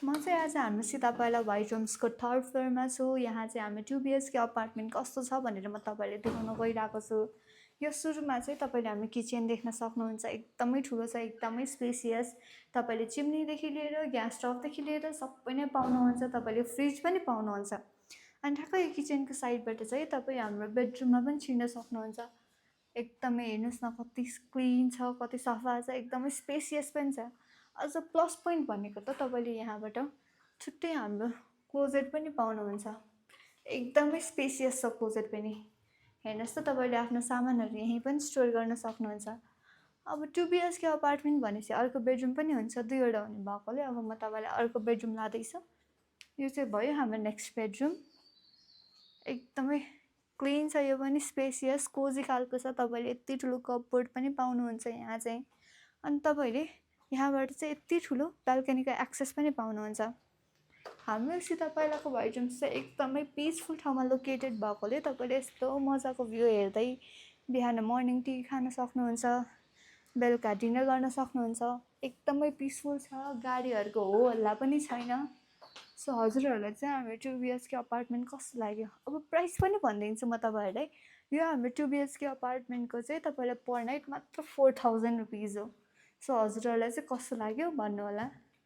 म चाहिँ आज हाम्रोसित पहिला व्हाइट रुम्सको थर्ड फ्लोरमा छु। यहाँ चाहिँ हामी 2 BHK अपार्टमेन्ट कस्तो छ भनेर म तपाईँलाई देखाउन गइरहेको छु। यो सुरुमा चाहिँ तपाईँले हामी किचन देख्न सक्नुहुन्छ। एकदमै ठुलो छ, एकदमै स्पेसियस। तपाईँले चिम्नीदेखि लिएर ग्यास स्टोभदेखि लिएर सबै नै पाउनुहुन्छ। तपाईँले फ्रिज पनि पाउनुहुन्छ। अनि ठ्याक्कै यो किचनको साइडबाट चाहिँ तपाईँ हाम्रो बेडरुममा पनि छिर्न सक्नुहुन्छ। एकदमै हेर्नुहोस् न कति क्लिन छ, कति सफा छ, एकदमै स्पेसियस पनि छ। अझ प्लस पोइन्ट भनेको त तपाईँले यहाँबाट छुट्टै हाम्रो क्लोजेट पनि पाउनुहुन्छ। एकदमै स्पेसियस छ क्लोजेट पनि। हेर्नुहोस् त तपाईँले आफ्नो सामानहरू यहीँ पनि स्टोर गर्न सक्नुहुन्छ। अब 2 BHK अपार्टमेन्ट भनेपछि अर्को बेडरुम पनि हुन्छ, दुईवटा हुने भएकोले अब म तपाईँलाई अर्को बेडरुम लाँदैछु। यो चाहिँ भयो हाम्रो नेक्स्ट बेडरुम। एकदमै क्लिन छ, यो पनि स्पेसियस कोजी खालको छ। तपाईँले यति ठुलो कपबोर्ड पनि पाउनुहुन्छ यहाँ चाहिँ। अनि तपाईँले यहाँबाट चाहिँ यति ठुलो बाल्कनीको एक्सेस पनि पाउनुहुन्छ। हाम्रोसित पहिलाको व्हाइट रुम्स चाहिँ एकदमै पिसफुल ठाउँमा लोकेटेड भएकोले तपाईँले यस्तो मजाको भ्यू हेर्दै बिहान मर्निङ टी खान सक्नुहुन्छ, बेलुका डिनर गर्न सक्नुहुन्छ। एकदमै पिसफुल छ, गाडीहरूको हो हल्ला पनि छैन। सो हजुरहरूलाई चाहिँ हाम्रो 2 BHK अपार्टमेन्ट कस्तो लाग्यो? अब प्राइस पनि भनिदिन्छु म तपाईँहरूलाई। यो हाम्रो 2 BHK अपार्टमेन्टको चाहिँ तपाईँलाई पर नाइट मात्र 4000 रुपिज हो। सो हजुरहरूलाई चाहिँ कस्तो लाग्यो भन्नु होला।